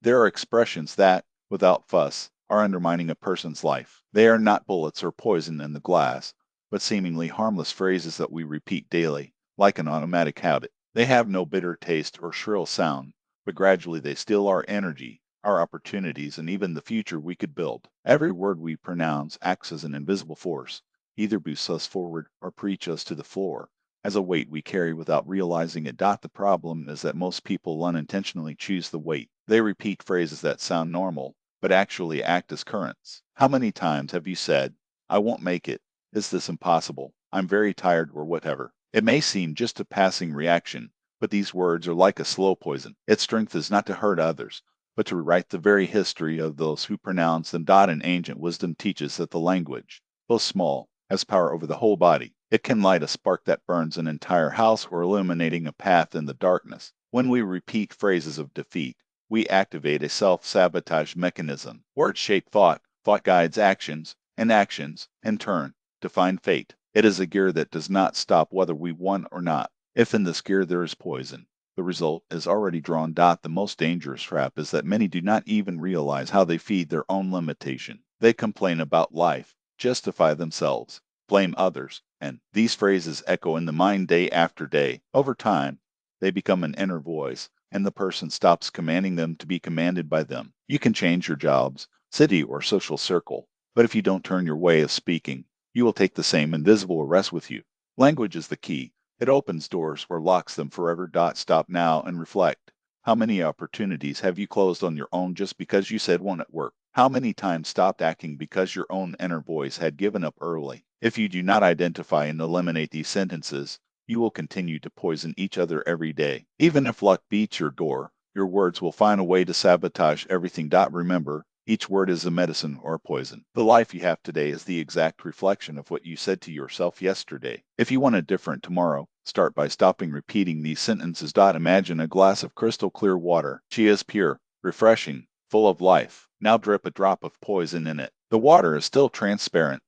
There are expressions that, without fuss, are undermining a person's life. They are not bullets or poison in the glass, but seemingly harmless phrases that we repeat daily, like an automatic habit. They have no bitter taste or shrill sound, but gradually they steal our energy, our opportunities, and even the future we could build. Every word we pronounce acts as an invisible force, either boosts us forward or preach us to the floor, as a weight we carry without realizing it. The problem is that most people unintentionally choose the weight. They repeat phrases that sound normal, but actually act as currents. How many times have you said, I won't make it, is this impossible, I'm very tired, or whatever? It may seem just a passing reaction, but these words are like a slow poison. Its strength is not to hurt others, but to rewrite the very history of those who pronounce them. And ancient wisdom teaches that the language, though small, has power over the whole body. It can light a spark that burns an entire house or illuminating a path in the darkness. When we repeat phrases of defeat, we activate a self-sabotage mechanism. Words shape thought, thought guides actions, and actions, in turn, define fate. It is a gear that does not stop whether we won or not. If in this gear there is poison, the result is already drawn. The most dangerous trap is that many do not even realize how they feed their own limitation. They complain about life, justify themselves, blame others, and these phrases echo in the mind day after day. Over time, they become an inner voice, and the person stops commanding them to be commanded by them. You can change your jobs, city, or social circle, but if you don't turn your way of speaking, you will take the same invisible arrest with you. Language is the key. It opens doors or locks them forever. Stop now and reflect. How many opportunities have you closed on your own just because you said one at work? How many times stopped acting because your own inner voice had given up early? If you do not identify and eliminate these sentences, you will continue to poison each other every day. Even if luck beats your door, your words will find a way to sabotage everything. Remember, each word is a medicine or a poison. The life you have today is the exact reflection of what you said to yourself yesterday. If you want a different tomorrow, start by stopping repeating these sentences. Imagine a glass of crystal clear water. She is pure, refreshing, full of life. Now drip a drop of poison in it. The water is still transparent,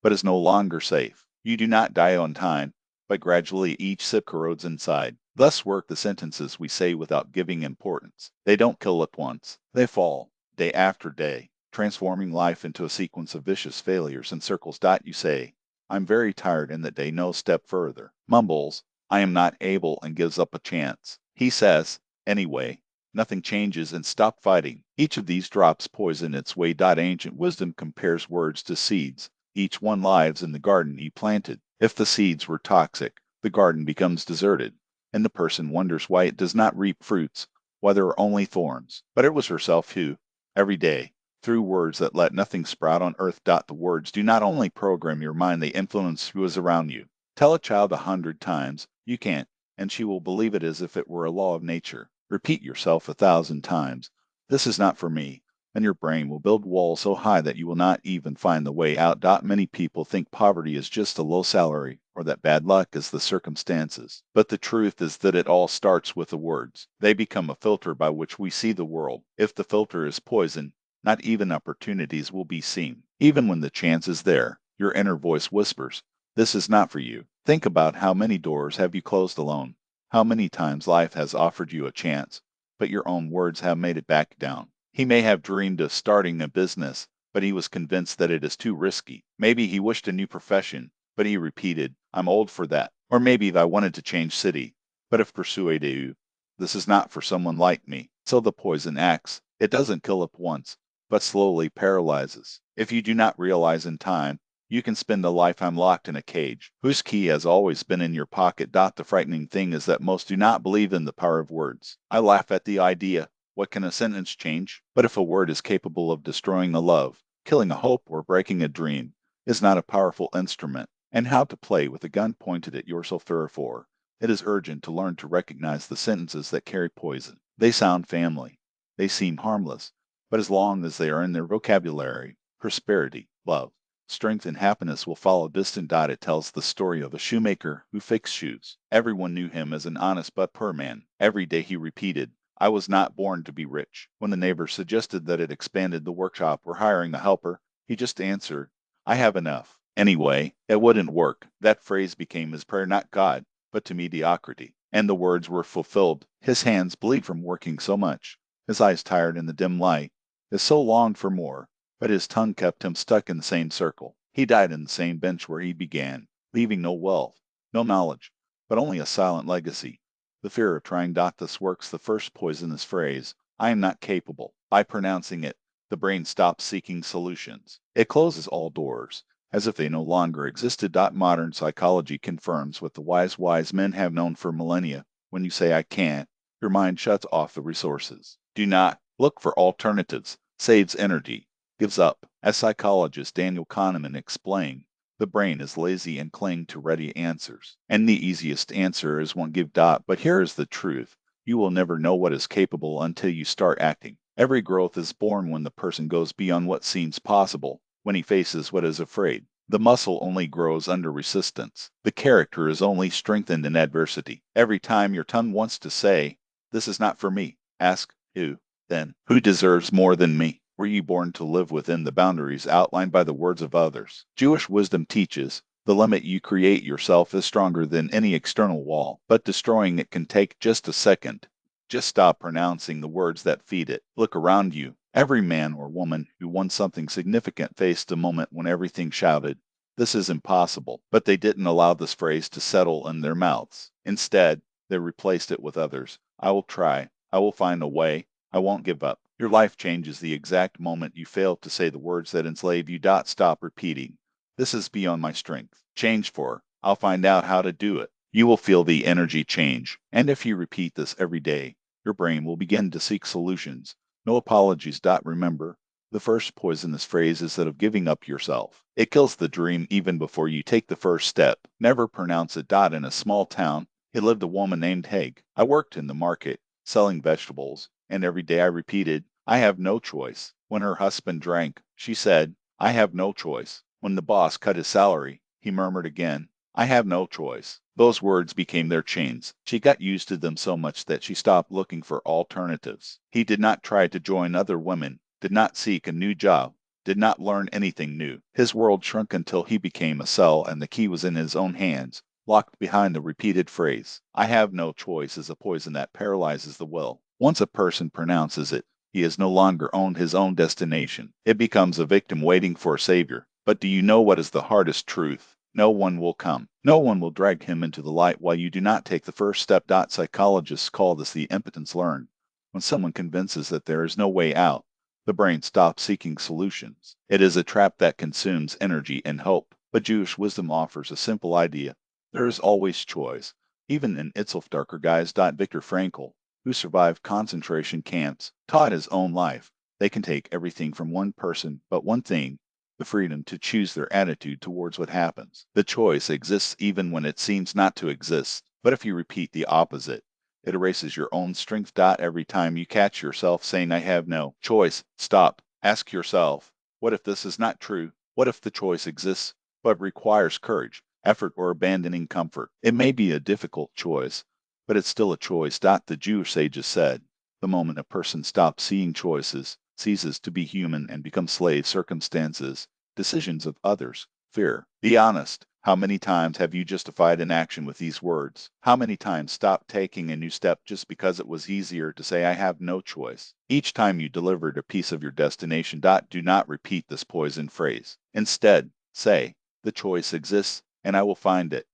but is no longer safe. You do not die on time, but gradually each sip corrodes inside. Thus work the sentences we say without giving importance. They don't kill at once. They fall, day after day, transforming life into a sequence of vicious failures and circles. You say, I'm very tired, and that day no step further. Mumbles, I am not able, and gives up a chance. He says, anyway, nothing changes, and stop fighting. Each of these drops poison its way. Ancient wisdom compares words to seeds. Each one lives in the garden he planted. If the seeds were toxic, the garden becomes deserted, and the person wonders why it does not reap fruits, why there are only thorns. But it was herself who, every day, through words that let nothing sprout on earth. The words do not only program your mind, they influence who is around you. Tell a child 100 times, you can't, and she will believe it as if it were a law of nature. Repeat yourself 1,000 times, this is not for me, and your brain will build walls so high that you will not even find the way out. Many people think poverty is just a low salary, or that bad luck is the circumstances. But the truth is that it all starts with the words. They become a filter by which we see the world. If the filter is poison, not even opportunities will be seen. Even when the chance is there, your inner voice whispers, this is not for you. Think about how many doors have you closed alone. How many times life has offered you a chance, but your own words have made it back down. He may have dreamed of starting a business, but he was convinced that it is too risky. Maybe he wished a new profession, but he repeated, I'm old for that. Or maybe I wanted to change city, but if persuaded, this is not for someone like me. So the poison acts. It doesn't kill at once, but slowly paralyzes. If you do not realize in time, you can spend a lifetime locked in a cage, whose key has always been in your pocket. The frightening thing is that most do not believe in the power of words. I laugh at the idea. What can a sentence change? But if a word is capable of destroying a love, killing a hope, or breaking a dream, is not a powerful instrument. And how to play with a gun pointed at yourself. Therefore, it is urgent to learn to recognize the sentences that carry poison. They sound family. They seem harmless. But as long as they are in their vocabulary, prosperity, love, strength, and happiness will follow. It tells the story of a shoemaker who fixed shoes. Everyone knew him as an honest but poor man. Every day he repeated, I was not born to be rich. When the neighbor suggested that it expanded the workshop or hiring a helper, he just answered, I have enough. Anyway, it wouldn't work. That phrase became his prayer, not God, but to mediocrity. And the words were fulfilled. His hands bleed from working so much. His eyes tired in the dim light. His soul longed for more, but his tongue kept him stuck in the same circle. He died in the same bench where he began, leaving no wealth, no knowledge, but only a silent legacy. The fear of trying thus works the first poisonous phrase, I am not capable. By pronouncing it, the brain stops seeking solutions. It closes all doors, as if they no longer existed. Modern psychology confirms what the wise men have known for millennia. When you say I can't, your mind shuts off the resources. Do not look for alternatives, saves energy, gives up. As psychologist Daniel Kahneman explained, the brain is lazy and cling to ready answers. And the easiest answer is one give. But here is the truth. You will never know what is capable until you start acting. Every growth is born when the person goes beyond what seems possible, when he faces what is afraid. The muscle only grows under resistance. The character is only strengthened in adversity. Every time your tongue wants to say, this is not for me, ask who. Then, who deserves more than me? Were you born to live within the boundaries outlined by the words of others? Jewish wisdom teaches the limit you create yourself is stronger than any external wall, but destroying it can take just a second. Just stop pronouncing the words that feed it. Look around you. Every man or woman who won something significant faced a moment when everything shouted, this is impossible, but they didn't allow this phrase to settle in their mouths. Instead, they replaced it with others. I will try. I will find a way. I won't give up. Your life changes the exact moment you fail to say the words that enslave you. Stop repeating. This is beyond my strength. Change for, I'll find out how to do it. You will feel the energy change. And if you repeat this every day, your brain will begin to seek solutions. No apologies. Remember, the first poisonous phrase is that of giving up yourself. It kills the dream even before you take the first step. Never pronounce it. In a small town, he lived a woman named Haig. I worked in the market, selling vegetables, and every day I repeated, I have no choice. When her husband drank, she said, I have no choice. When the boss cut his salary, he murmured again, I have no choice. Those words became their chains. She got used to them so much that she stopped looking for alternatives. He did not try to join other women, did not seek a new job, did not learn anything new. His world shrunk until he became a cell and the key was in his own hands, locked behind the repeated phrase. I have no choice is a poison that paralyzes the will. Once a person pronounces it, he has no longer owned his own destination. It becomes a victim waiting for a savior. But do you know what is the hardest truth? No one will come. No one will drag him into the light while you do not take the first step. Psychologists call this the impotence learned. When someone convinces that there is no way out, the brain stops seeking solutions. It is a trap that consumes energy and hope. But Jewish wisdom offers a simple idea. There is always choice. Even in Itself Darker Guys. Viktor Frankl, who survived concentration camps, taught his own life. They can take everything from one person, but one thing, the freedom to choose their attitude towards what happens. The choice exists even when it seems not to exist. But if you repeat the opposite, it erases your own strength. Every time you catch yourself saying, I have no choice, stop. Ask yourself, what if this is not true? What if the choice exists, but requires courage, effort, or abandoning comfort? It may be a difficult choice, but it's still a choice. The Jewish sages said, the moment a person stops seeing choices, ceases to be human, and becomes slave circumstances, decisions of others, fear. Be honest. How many times have you justified an action with these words? How many times stopped taking a new step just because it was easier to say, I have no choice? Each time you delivered a piece of your destination. Do not repeat this poison phrase. Instead, say, the choice exists, and I will find it.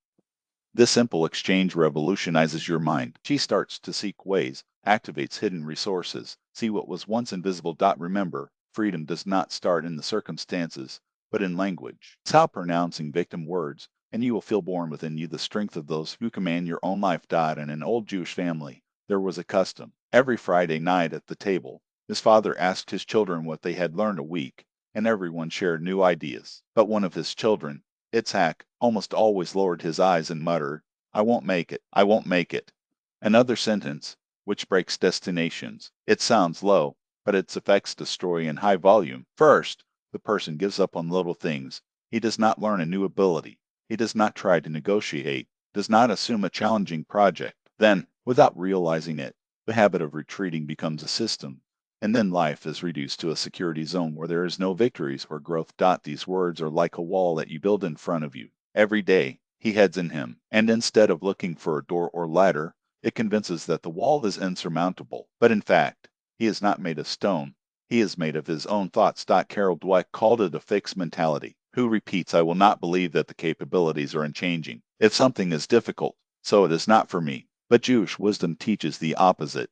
This simple exchange revolutionizes your mind. She starts to seek ways, activates hidden resources, see what was once invisible. Remember, freedom does not start in the circumstances, but in language. Stop pronouncing victim words, and you will feel born within you the strength of those who command your own life. In an old Jewish family, there was a custom. Every Friday night at the table, his father asked his children what they had learned a week, and everyone shared new ideas. But one of his children, Itzhak, almost always lowered his eyes and muttered, I won't make it. I won't make it. Another sentence, which breaks destinations. It sounds low, but its effects destroy in high volume. First, the person gives up on little things. He does not learn a new ability. He does not try to negotiate, does not assume a challenging project. Then, without realizing it, the habit of retreating becomes a system. And then life is reduced to a security zone where there is no victories or growth. These words are like a wall that you build in front of you. Every day, he heads in him, and instead of looking for a door or ladder, it convinces that the wall is insurmountable. But in fact, He is not made of stone. He is made of his own thoughts. Carol Dweck called it a fixed mentality. Who repeats, I will not believe that the capabilities are unchanging. If something is difficult, so it is not for me. But Jewish wisdom teaches the opposite.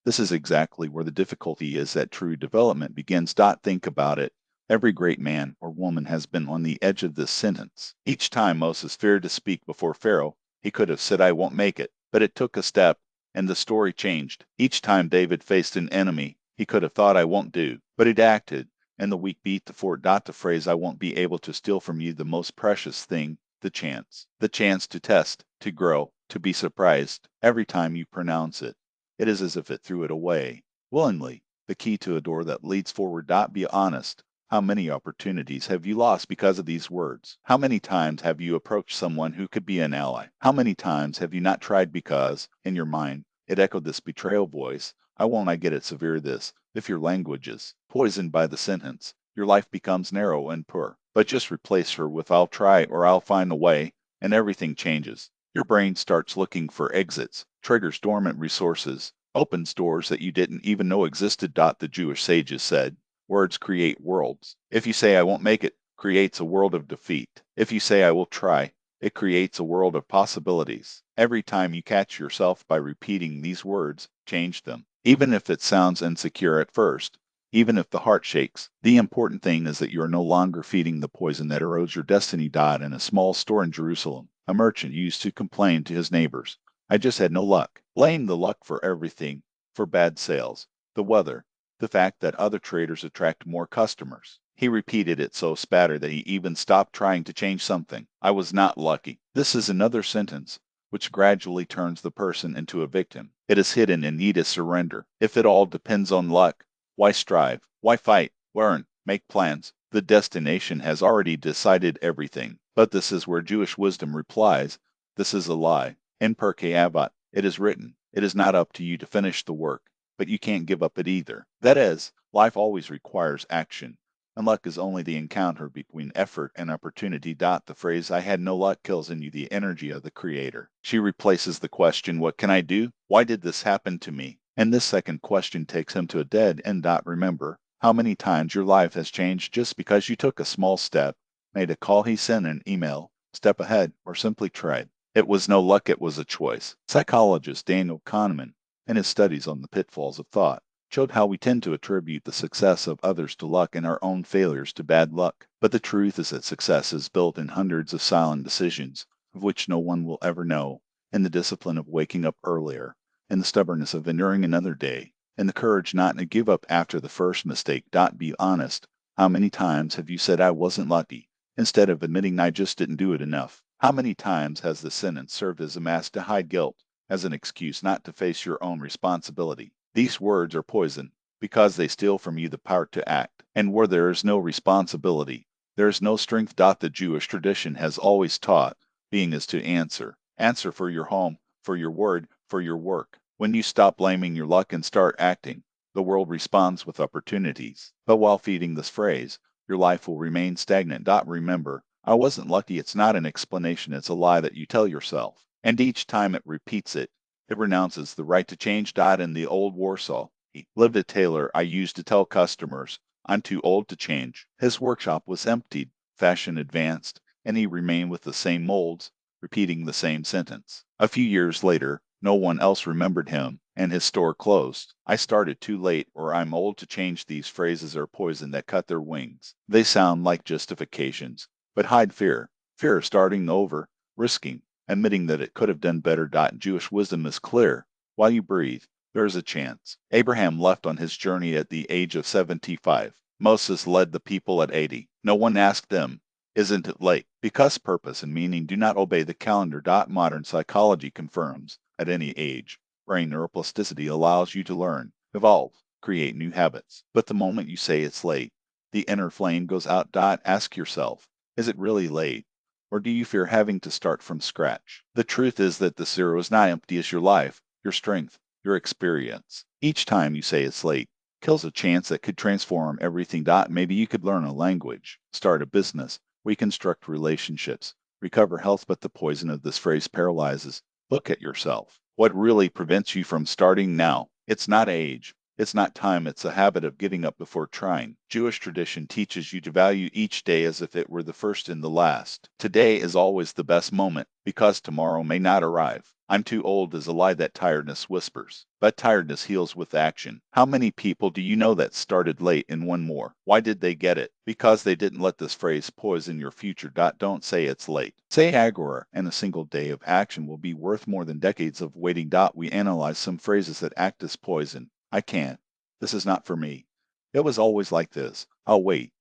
This is exactly where the difficulty is that true development begins. Think about it. Every great man or woman has been on the edge of this sentence. Each time Moses feared to speak before Pharaoh, he could have said, I won't make it. But it took a step, and the story changed. Each time David faced an enemy, he could have thought, I won't do. But it acted, and the weak beat the fort. The phrase, I won't be able to steal from you the most precious thing, the chance. The chance to test, to grow, to be surprised every time you pronounce it. It is as if it threw it away, willingly, the key to a door that leads forward. Be honest. How many opportunities have you lost because of these words? How many times have you approached someone who could be an ally? How many times have you not tried because, in your mind, it echoed this betrayal voice? I won't I get it severe this. If your language is poisoned by the sentence, your life becomes narrow and poor. But just replace her with I'll try or I'll find a way, and everything changes. Your brain starts looking for exits, triggers dormant resources, opens doors that you didn't even know existed. The Jewish sages said, words create worlds. If you say I won't make it, creates a world of defeat. If you say I will try, it creates a world of possibilities. Every time you catch yourself by repeating these words, change them. Even if it sounds insecure at first, even if the heart shakes, the important thing is that you are no longer feeding the poison that erodes your destiny. In a small store in Jerusalem, a merchant used to complain to his neighbors, I just had no luck. Blame the luck for everything, for bad sales, the weather, the fact that other traders attract more customers. He repeated it so spattered that he even stopped trying to change something. I was not lucky. This is another sentence which gradually turns the person into a victim. It is hidden in need of surrender. If it all depends on luck, why strive? Why fight? Learn, make plans. The destination has already decided everything. But this is where Jewish wisdom replies, this is a lie. In Pirkei Avot, it is written, it is not up to you to finish the work, but you can't give up it either. That is, life always requires action, and luck is only the encounter between effort and opportunity. The phrase, I had no luck, kills in you the energy of the creator. She replaces the question, what can I do? Why did this happen to me? And this second question takes him to a dead end. Remember how many times your life has changed just because you took a small step, made a call, he sent an email, step ahead, or simply tried. It was no luck, it was a choice. Psychologist Daniel Kahneman, in his studies on the pitfalls of thought, showed how we tend to attribute the success of others to luck and our own failures to bad luck. But the truth is that success is built in hundreds of silent decisions, of which no one will ever know, in the discipline of waking up earlier, in the stubbornness of enduring another day, in the courage not to give up after the first mistake. Be honest. How many times have you said, I wasn't lucky, instead of admitting I just didn't do it enough? How many times has the sentence served as a mask to hide guilt, as an excuse not to face your own responsibility? These words are poison, because they steal from you the power to act. And where there is no responsibility, there is no strength. The Jewish tradition has always taught, being is to answer. Answer for your home, for your word, for your work. When you stop blaming your luck and start acting, the world responds with opportunities. But while feeding this phrase, your life will remain stagnant. Remember, I wasn't lucky. It's not an explanation. It's a lie that you tell yourself. And each time it repeats it, it renounces the right to change. In the old Warsaw, he lived a tailor. I used to tell customers, I'm too old to change. His workshop was emptied, fashion advanced, and he remained with the same molds, repeating the same sentence. A few years later, no one else remembered him, and his store closed. I started too late, or I'm old to change. These phrases are poison that cut their wings. They sound like justifications, but hide fear. Fear of starting over, risking, admitting that it could have done better. Jewish wisdom is clear. While you breathe, there is a chance. Abraham left on his journey at the age of 75. Moses led the people at 80. No one asked them, isn't it late? Because purpose and meaning do not obey the calendar. Modern psychology confirms, at any age, brain neuroplasticity allows you to learn, evolve, create new habits. But the moment you say it's late, the inner flame goes out. Ask yourself, is it really late? Or do you fear having to start from scratch? The truth is that the zero is not empty as your life, your strength, your experience. Each time you say it's late, kills a chance that could transform everything. Maybe you could learn a language, start a business, reconstruct relationships, recover health. But the poison of this phrase paralyzes. Look at yourself. What really prevents you from starting now? It's not age, It's not time, it's a habit of giving up before trying. Jewish tradition teaches you to value each day as if it were the first and the last. Today is always the best moment, because tomorrow may not arrive. I'm too old is a lie that tiredness whispers. But tiredness heals with action. How many people do you know that started late and won more? Why did they get it? Because they didn't let this phrase poison your future. Don't say it's late. Say Agora, and a single day of action will be worth more than decades of waiting. We analyze some phrases that act as poison. I can't. This is not for me. It was always like this. I'll wait.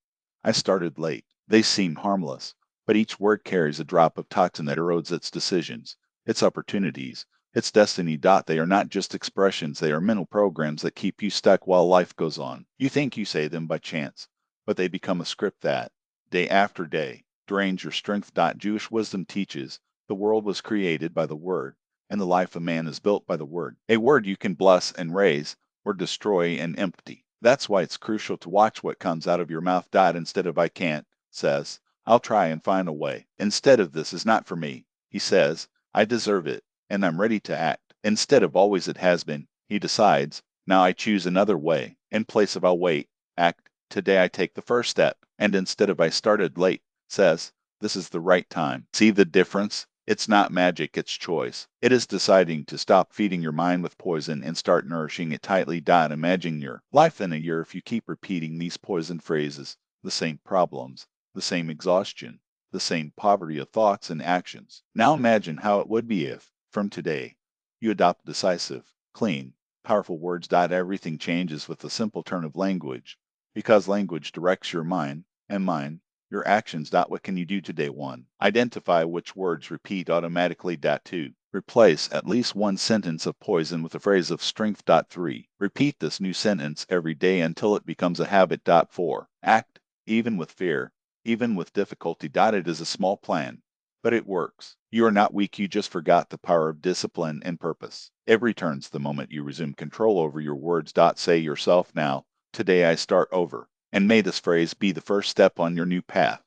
I started late. They seem harmless, but each word carries a drop of toxin that erodes its decisions, its opportunities, its destiny. They are not just expressions, they are mental programs that keep you stuck while life goes on. You think you say them by chance, but they become a script that, day after day, drains your strength. Jewish wisdom teaches the world was created by the Word, and the life of man is built by the Word. A word you can bless and raise, or destroy and empty. That's why it's crucial to watch what comes out of your mouth. Instead of I can't, says, I'll try and find a way. Instead of this is not for me, he says, I deserve it, and I'm ready to act. Instead of always it has been, he decides, now I choose another way. In place of I'll wait, act, today I take the first step. And instead of I started late, says, this is the right time. See the difference? It's not magic, it's choice. It is deciding to stop feeding your mind with poison and start nourishing it tightly. Imagine your life in a year if you keep repeating these poison phrases, the same problems, the same exhaustion, the same poverty of thoughts and actions. Now imagine how it would be if, from today, you adopt decisive, clean, powerful words. Everything changes with a simple turn of language, because language directs your mind, and mind, your actions. What can you do today? 1. Identify which words repeat automatically. 2. Replace at least one sentence of poison with a phrase of strength. 3. Repeat this new sentence every day until it becomes a habit. 4. Act, even with fear, even with difficulty. It is a small plan, but it works. You are not weak, you just forgot the power of discipline and purpose. It returns the moment you resume control over your words. Say yourself now, today I start over. And may this phrase be the first step on your new path.